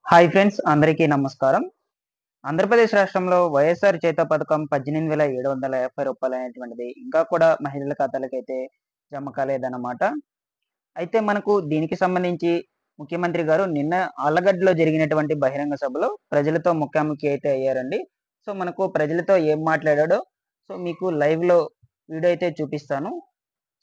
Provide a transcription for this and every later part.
Hi friends, అందరికీ నమస్కారం. ఆంధ్రప్రదేశ్ రాష్ట్రంలో వైఎస్ఆర్ చేయూత పథకం 18,750 రూపాయలనేటువంటిది ఇంకా కూడా మహిళల ఖాతాలకైతే జమ కాలేదన్నమాట. అయితే మనకు దీనికి సంబంధించి ముఖ్యమంత్రి గారు నిన్న ఆళ్లగడ్డలో జరిగినటువంటి బహిరంగ సభలో ప్రజలతో ముఖాముఖి అయితే అయ్యారండి. సో, మనకు ప్రజలతో ఏం మాట్లాడాడో మీకు లైవ్‌లో వీడియో అయితే చూపిస్తాను.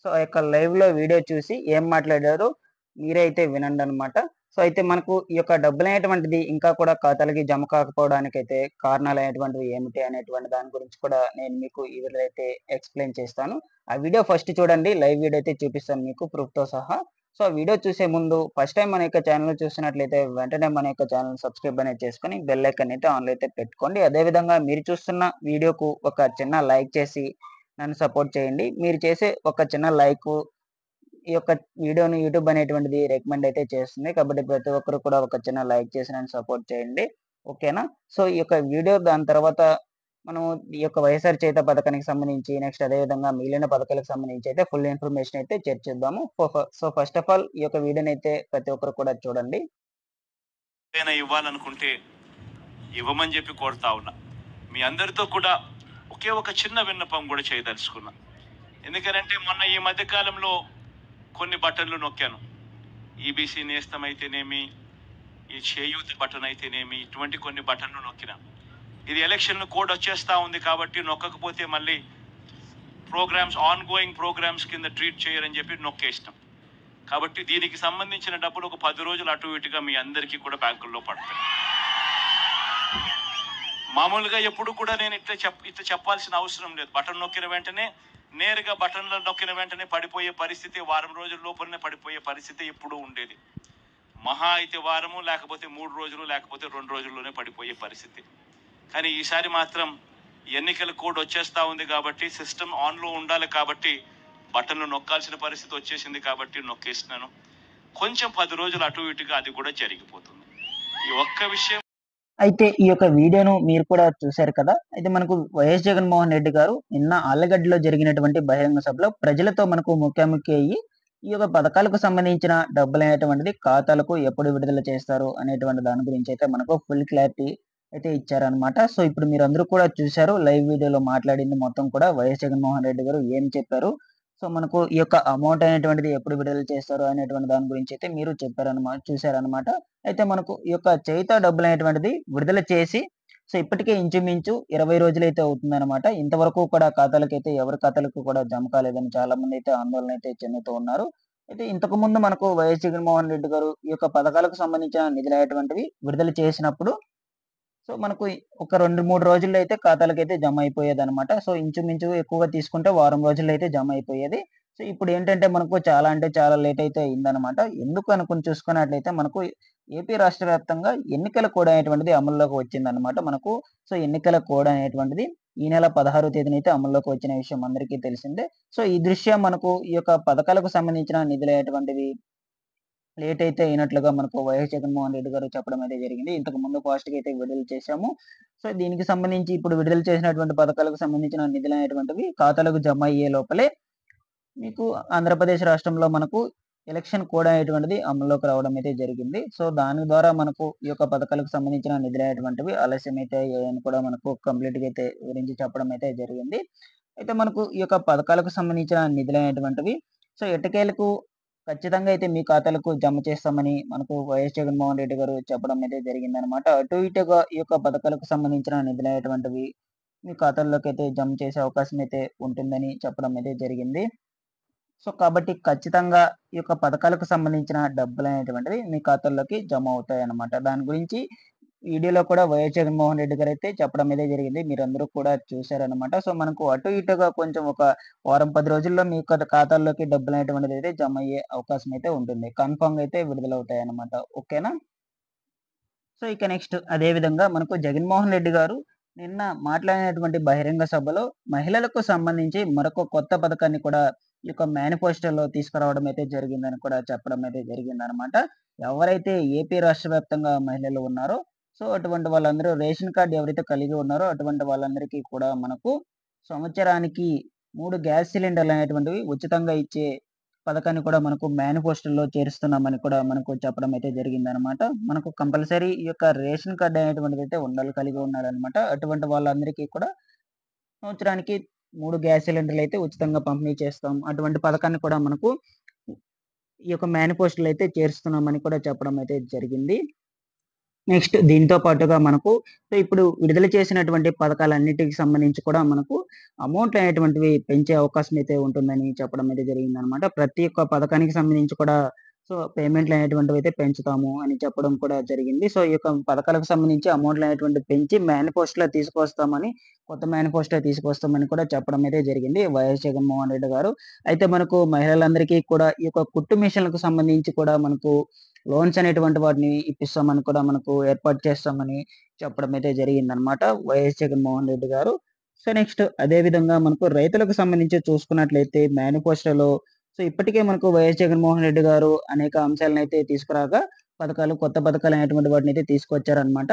సో, ఆ యొక్క లైవ్‌లో వీడియో చూసి ఏం మాట్లాడారో మీరే అయితే వినండనమాట. సో, అయితే మనకు ఈ యొక్క డబ్బులనేటువంటిది ఇంకా కూడా ఖాతాలకి జమ కాకపోవడానికైతే కారణాలనేటువంటివి ఏమిటి అనేటువంటి దాని గురించి కూడా నేను మీకు ఈ వీడియోలో అయితే ఎక్స్‌ప్లెయిన్ చేస్తాను. ఆ వీడియో ఫస్ట్ చూడండి. లైవ్ వీడియో అయితే చూపిస్తాను మీకు ప్రూఫ్‌తో సహా. సో, ఆ వీడియో చూసే ముందు ఫస్ట్ టైమ్ మన యొక్క ఛానెల్ చూస్తున్నట్లయితే వెంటనే మన యొక్క ఛానెల్ సబ్స్క్రైబ్ అనేది చేసుకొని బెల్ ఐకాన్ అయితే ఆన్‌లో అయితే పెట్టుకోండి. అదే విధంగా మీరు చూస్తున్న వీడియోకు ఒక చిన్న లైక్ చేసి నన్ను సపోర్ట్ చేయండి. మీరు చేసే ఒక చిన్న లైకు ఈ యొక్క వీడియోని యూట్యూబ్ అనేటువంటిది రికమెండ్ అయితే చేస్తుంది. కాబట్టి ప్రతి ఒక్కరు కూడా ఒక చిన్న లైక్ చేసి నన్ను సపోర్ట్ చేయండి. ఓకేనా? సో, ఈ యొక్క వీడియో దాని తర్వాత మనం ఈ యొక్క వైఎస్ఆర్ చేయూత పథకానికి సంబంధించి నెక్స్ట్ అదే విధంగా మిగిలిన పథకాలకు సంబంధించి అయితే ఫుల్ ఇన్ఫర్మేషన్ అయితే చర్చిద్దాము. సో, ఫస్ట్ ఆఫ్ ఆల్ ఈ యొక్క వీడియోనైతే ప్రతి ఒక్కరు కూడా చూడండి. ఏదైనా ఇవ్వాలనుకుంటే ఇవ్వమని చెప్పి కోరుతా ఉన్నా. మీ అందరితో కూడా ఒకే ఒక చిన్న విన్నపం కూడా చేయదలుచుకున్నా. ఎందుకనంటే మొన్న ఈ మధ్య కాలంలో కొన్ని బటన్లు నొక్కాను. ఈబీసీ నేస్తం అయితేనేమి, ఈ చేయూత బటన్ అయితేనేమి, ఇటువంటి కొన్ని బటన్లు నొక్కిన. ఇది ఎలక్షన్ కోడ్ వచ్చేస్తా ఉంది కాబట్టి నొక్కకపోతే మళ్ళీ ఆన్ గోయింగ్ ప్రోగ్రామ్స్ కింద ట్రీట్ చేయరని చెప్పి నొక్కేసినాం. కాబట్టి దీనికి సంబంధించిన డబ్బులు ఒక 10 రోజులు అటు ఇటుగా మీ అందరికీ కూడా బ్యాంకుల్లో పడతాయి. మామూలుగా ఎప్పుడు కూడా నేను ఇట్లా చెప్పాల్సిన అవసరం లేదు. బటన్ నొక్కిన వెంటనే నేరుగా బటన్లో నొక్కిన వెంటనే పడిపోయే పరిస్థితి, వారం రోజుల లోపలనే పడిపోయే పరిస్థితి ఎప్పుడూ ఉండేది. మహా అయితే వారము, లేకపోతే 3 రోజులు, లేకపోతే 2 రోజుల్లోనే పడిపోయే పరిస్థితి. కానీ ఈసారి మాత్రం ఎన్నికల కోడ్ వచ్చేస్తా ఉంది కాబట్టి, సిస్టమ్ ఆన్లో ఉండాలి కాబట్టి బటన్లు నొక్కాల్సిన పరిస్థితి వచ్చేసింది కాబట్టి నొక్కేసినాను. కొంచెం 10 రోజులు అటు ఇటుగా అది కూడా జరిగిపోతుంది. ఈ ఒక్క విషయం. అయితే ఈ యొక్క వీడియోను మీరు కూడా చూశారు కదా! అయితే మనకు వైఎస్ జగన్మోహన్ రెడ్డి గారు నిన్న ఆళ్లగడ్డలో జరిగినటువంటి బహిరంగ సభలో ప్రజలతో మనకు ముఖాముఖి అయ్యి, ఈ యొక్క పథకాలకు సంబంధించిన డబ్బులనేటువంటిది ఖాతాలకు ఎప్పుడు విడుదల చేస్తారు అనేటువంటి దాని గురించి అయితే మనకు ఫుల్ క్లారిటీ అయితే ఇచ్చారనమాట. సో, ఇప్పుడు మీరందరూ కూడా చూశారు. లైవ్ వీడియోలో మాట్లాడింది మొత్తం కూడా వైఎస్ జగన్మోహన్ రెడ్డి గారు ఏం చెప్పారు. సో, మనకు ఈ యొక్క అమౌంట్ అనేటువంటిది ఎప్పుడు విడుదల చేస్తారు అనేటువంటి దాని గురించి అయితే మీరు చూశారనమాట. అయితే మనకు ఈ యొక్క చేయుత డబ్బులనేటువంటిది విడుదల చేసి ఇప్పటికే ఇంచుమించు 20 రోజులైతే అవుతుందనమాట. ఇంతవరకు కూడా ఖాతాలకైతే ఎవరి ఖాతాలకు కూడా జమ కాలేదని చాలామందైతే ఆందోళన అయితే చెందుతూ ఉన్నారు. అయితే ఇంతకుముందు మనకు వైఎస్ జగన్మోహన్ రెడ్డి గారు ఈ యొక్క పథకాలకు సంబంధించిన నిధులనేటువంటివి విడుదల చేసినప్పుడు మనకు ఒక 2, 3 రోజుల్లో అయితే ఖాతాలకైతే జమ అయిపోయేదనమాట. సో, ఇంచుమించు ఎక్కువగా తీసుకుంటే వారం రోజుల్లో అయితే జమ అయిపోయేది. సో, ఇప్పుడేంటంటే మనకు చాలా అంటే చాలా లేట్ అయితే అయిందనమాట. ఎందుకు అనుకుని చూసుకున్నట్లయితే మనకు ఏపీ రాష్ట్ర వ్యాప్తంగా ఎన్నికల కోడ్ అనేటువంటిది అమల్లోకి వచ్చిందనమాట మనకు. సో, ఎన్నికల కోడ్ అనేటువంటిది ఈ నెల 16వ తేదీనైతే అమల్లోకి వచ్చిన విషయం అందరికీ తెలిసిందే. సో, ఈ దృష్ట్యా మనకు ఈ యొక్క పథకాలకు సంబంధించిన నిధులనేటువంటివి లేట్ అయితే అయినట్లుగా మనకు వైఎస్ జగన్మోహన్ రెడ్డి గారు చెప్పడం అయితే జరిగింది. ఇంతకుముందు ఫాస్ట్‌గా అయితే విడుదల చేశాము. సో, దీనికి సంబంధించి ఇప్పుడు విడుదల చేసినటువంటి పథకాలకు సంబంధించిన నిధులనేటువంటివి ఖాతాలకు జమ అయ్యే లోపలే మీకు ఆంధ్రప్రదేశ్ రాష్ట్రంలో మనకు ఎలక్షన్ కోడ్ అనేటువంటిది అమల్లోకి రావడం అయితే జరిగింది. సో, దాని ద్వారా మనకు ఈ యొక్క పథకాలకు సంబంధించిన నిధులనేటువంటివి ఆలస్యమైతే అయ్యాయని కూడా మనకు కంప్లీట్‌గా అయితే వివరించి చెప్పడం అయితే జరిగింది. అయితే మనకు ఈ యొక్క పథకాలకు సంబంధించిన నిధులనేటువంటివి ఎట్టకేలకు ఖచ్చితంగా అయితే మీ ఖాతాలకు జమ చేస్తామని మనకు వైఎస్ జగన్మోహన్ రెడ్డి గారు చెప్పడం అయితే జరిగిందనమాట. అటు ఇటుగా ఈ యొక్క పథకాలకు సంబంధించిన నిధులనేటువంటివి మీ ఖాతాల్లోకైతే జమ చేసే అవకాశం అయితే ఉంటుందని చెప్పడం అయితే జరిగింది. సో, కాబట్టి ఖచ్చితంగా ఈ యొక్క పథకాలకు సంబంధించిన డబ్బులనేటువంటివి మీ ఖాతాల్లోకి జమ అవుతాయన్నమాట. దాని గురించి వీడియోలో కూడా వైఎస్ జగన్మోహన్ రెడ్డి గారైతే చెప్పడం అయితే జరిగింది. మీరందరూ కూడా చూసారనమాట. సో, మనకు అటు ఇటుగా కొంచెం ఒక వారం, 10 రోజుల్లో మీ ఖాతాల్లోకి డబ్బులనేటువంటిదైతే జమ అయ్యే అవకాశం అయితే ఉంటుంది. కన్ఫర్మ్‌గా అయితే విడుదలవుతాయన్నమాట. ఓకేనా? సో, ఇక నెక్స్ట్ అదే విధంగా మనకు జగన్మోహన్ రెడ్డి గారు నిన్న మాట్లాడినటువంటి బహిరంగ సభలో మహిళలకు సంబంధించి మరొక కొత్త పథకాన్ని కూడా ఈ యొక్క మేనిఫెస్టోలో తీసుకురావడం అయితే జరిగిందని కూడా చెప్పడం అయితే జరిగిందనమాట. ఎవరైతే ఏపీ రాష్ట్ర వ్యాప్తంగా మహిళలు ఉన్నారో అటువంటి వాళ్ళందరూ రేషన్ కార్డ్ ఎవరైతే కలిగి ఉన్నారో అటువంటి వాళ్ళందరికీ కూడా మనకు సంవత్సరానికి 3 గ్యాస్ సిలిండర్‌లు అనేటువంటివి ఉచితంగా ఇచ్చే పథకాన్ని కూడా మనకు మేనిఫెస్టోలో చేరుస్తున్నామని కూడా మనకు చెప్పడం అయితే జరిగిందనమాట. మనకు కంపల్సరీ ఈ యొక్క రేషన్ కార్డ్ అనేటువంటిదైతే కలిగి ఉండాలనమాట. అటువంటి వాళ్ళందరికీ కూడా సంవత్సరానికి 3 గ్యాస్ సిలిండర్‌లయితే ఉచితంగా పంపిణీ చేస్తాం. అటువంటి పథకాన్ని కూడా మనకు ఈ యొక్క మేనిఫెస్టోలో అయితే చేరుస్తున్నామని కూడా చెప్పడం అయితే జరిగింది. నెక్స్ట్ దీనితో పాటుగా మనకు ఇప్పుడు విడుదల చేసినటువంటి పథకాలన్నిటికి సంబంధించి కూడా మనకు అమౌంట్‌లనేటువంటివి పెంచే అవకాశం అయితే ఉంటుందని చెప్పడం అయితే జరిగిందనమాట. ప్రతి ఒక్క పథకానికి సంబంధించి కూడా పేమెంట్‌లనేటువంటివైతే పెంచుతాము అని చెప్పడం కూడా జరిగింది. ఈ యొక్క పథకాలకు సంబంధించి అమౌంట్‌లనేటువంటివి పెంచి మేనిఫెస్టోలో తీసుకొస్తామని, కొత్త మేనిఫెస్టో తీసుకొస్తామని కూడా చెప్పడం అయితే జరిగింది వైఎస్ జగన్మోహన్ రెడ్డి గారు. అయితే మనకు మహిళలందరికీ కూడా ఈ యొక్క కుట్టు మిషన్‌లకు సంబంధించి కూడా మనకు లోన్స్ అనేటువంటి వాటిని ఇప్పిస్తామని కూడా మనకు ఏర్పాటు చేస్తామని చెప్పడం అయితే జరిగిందనమాట వైఎస్ జగన్మోహన్ రెడ్డి గారు. నెక్స్ట్ అదే విధంగా మనకు రైతులకు సంబంధించి చూసుకున్నట్లయితే మేనిఫెస్టోలో ఇప్పటికే మనకు వైఎస్ జగన్మోహన్ రెడ్డి గారు అనేక అంశాలనైతే తీసుకురాగా కొత్త పథకాలు అనేటువంటి వాటినైతే తీసుకొచ్చారనమాట.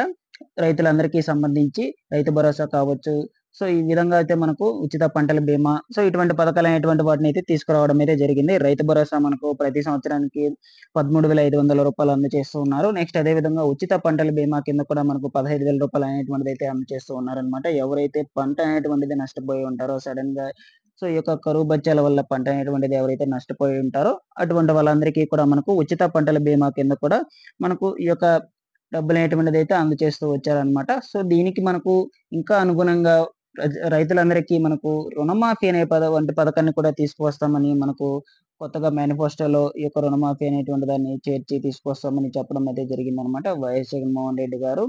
రైతులందరికీ సంబంధించి రైతు భరోసా కావచ్చు. ఈ విధంగా అయితే మనకు ఉచిత పంటల బీమా ఇటువంటి పథకాలనేటువంటి వాటినైతే తీసుకురావడం అయితే జరిగింది. రైతు భరోసా మనకు ప్రతి సంవత్సరానికి రూ. 13,500 అందజేస్తూ ఉన్నారు. నెక్స్ట్ అదే విధంగా ఉచిత పంటల బీమా కింద కూడా మనకు రూ. 15,000 అనేటువంటిదైతే అందజేస్తూ ఉన్నారనమాట. ఎవరైతే పంట అనేటువంటిది నష్టపోయి ఉంటారో సడెన్‌గా ఈ యొక్క కరువు బత్యాల వల్ల పంట అనేటువంటిది ఎవరైతే నష్టపోయి ఉంటారో అటువంటి వాళ్ళందరికీ కూడా మనకు ఉచిత పంటల బీమా కింద కూడా మనకు ఈ యొక్క డబ్బులనేటువంటిదైతే అందజేస్తూ వచ్చారనమాట. దీనికి మనకు ఇంకా అనుగుణంగా రైతులందరికీ మనకు రుణమాఫీ అనే వంటి పథకాన్ని కూడా తీసుకువస్తామని మనకు కొత్తగా మేనిఫెస్టోలో ఈ యొక్క రుణమాఫీ అనేటువంటి దాన్ని చేర్చి తీసుకొస్తామని చెప్పడం అయితే జరిగిందనమాట వైఎస్ జగన్మోహన్ రెడ్డి గారు.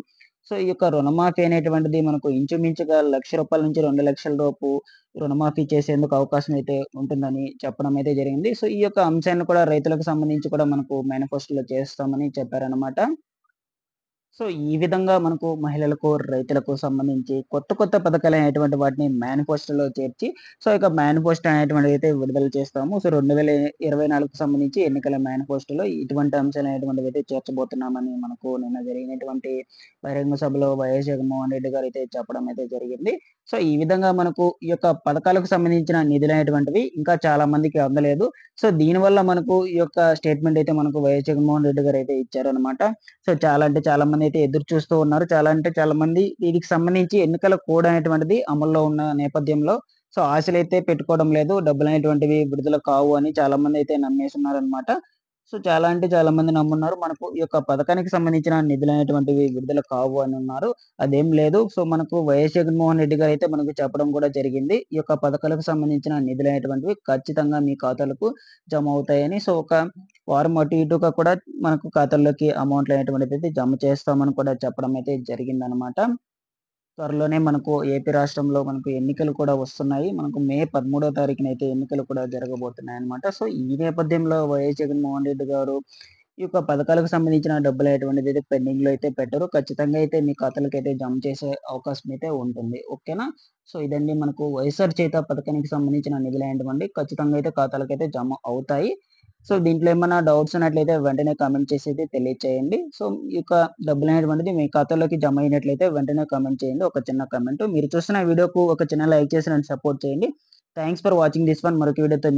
ఈ యొక్క రుణమాఫీ అనేటువంటిది మనకు ఇంచుమించుగా రూ. 1,00,000 నుంచి 2,00,000 లోపు రుణమాఫీ చేసేందుకు అవకాశం అయితే ఉంటుందని చెప్పడం అయితే జరిగింది. ఈ యొక్క అంశాన్ని కూడా రైతులకు సంబంధించి కూడా మనకు మేనిఫెస్టోలో చేస్తామని చెప్పారనమాట. ఈ విధంగా మనకు మహిళలకు, రైతులకు సంబంధించి కొత్త పథకాలనేటువంటి వాటిని మేనిఫెస్టోలో చేర్చి ఇక మేనిఫెస్టో అనేటువంటిదైతే విడుదల చేస్తాము. 2024కి సంబంధించి ఎన్నికల మేనిఫెస్టోలో ఇటువంటి అంశాలనేటువంటివైతే చేర్చబోతున్నామని మనకు నిన్న జరిగినటువంటి బహిరంగ సభలో వైఎస్ జగన్మోహన్ రెడ్డి గారు అయితే చెప్పడం అయితే జరిగింది. ఈ విధంగా మనకు ఈ యొక్క పథకాలకు సంబంధించిన నిధులనేటువంటివి ఇంకా చాలా మందికి అందలేదు. దీనివల్ల మనకు ఈ యొక్క స్టేట్మెంట్ అయితే మనకు వైఎస్ జగన్మోహన్ రెడ్డి గారు అయితే ఇచ్చారనమాట. చాలా అంటే చాలా మందైతే ఎదురు చూస్తూ ఉన్నారు. చాలా అంటే చాలా మంది దీనికి సంబంధించి ఎన్నికల కోడ్ అనేటువంటిది అమల్లో ఉన్న నేపథ్యంలో ఆశలైతే పెట్టుకోవడం లేదు. డబ్బులనేటువంటివి విడుదల కావు అని చాలా మందైతే నమ్మేసున్నారనమాట. చాలా అంటే చాలా మంది నమ్మున్నారు. మనకు ఈ యొక్క పథకానికి సంబంధించిన నిధులనేటువంటివి విడుదల కావు అని ఉన్నారు. అదేం లేదు. మనకు వైఎస్ జగన్మోహన్ రెడ్డి గారైతే మనకు చెప్పడం కూడా జరిగింది. ఈ యొక్క పథకాలకు సంబంధించిన నిధులనేటువంటివి ఖచ్చితంగా మీ ఖాతాలకు జమ అవుతాయని. ఒక వారం అటు ఇటుగా కూడా మనకు ఖాతాల్లోకి అమౌంట్‌లనేటువంటిదైతే జమ చేస్తామని కూడా చెప్పడం అయితే జరిగిందనమాట. త్వరలోనే మనకు ఏపీ రాష్ట్రంలో మనకు ఎన్నికలు కూడా వస్తున్నాయి. మనకు మే 13వ తారీఖునైతే ఎన్నికలు కూడా జరగబోతున్నాయన్నమాట. ఈ నేపథ్యంలో వైఎస్ జగన్మోహన్ రెడ్డి గారు ఈ యొక్క పథకాలకు సంబంధించిన డబ్బులనేటువంటిదైతే పెండింగ్‌లో అయితే పెట్టరు. ఖచ్చితంగా అయితే మీ ఖాతాలకైతే జమ చేసే అవకాశం అయితే ఉంటుంది. ఓకేనా? ఇదండి మనకు వైఎస్ఆర్ చేయూత పథకానికి సంబంధించిన నిధులనేటువంటివి ఖచ్చితంగా అయితే ఖాతాలకైతే జమ అవుతాయి. దీంట్లో ఏమన్నా డౌట్స్ ఉన్నట్లయితే వెంటనే కామెంట్ చేసి అయితే తెలియచేయండి. ఈ యొక్క డబ్బులనేటువంటిది మీ ఖాతాలోకి జమ అయినట్లయితే వెంటనే కామెంట్ చేయండి. ఒక చిన్న కామెంట్. మీరు చూస్తున్న వీడియోకు ఒక చిన్న లైక్ చేసి నన్ను సపోర్ట్ చేయండి. Thanks for watching this one. మరొక వీడియోతో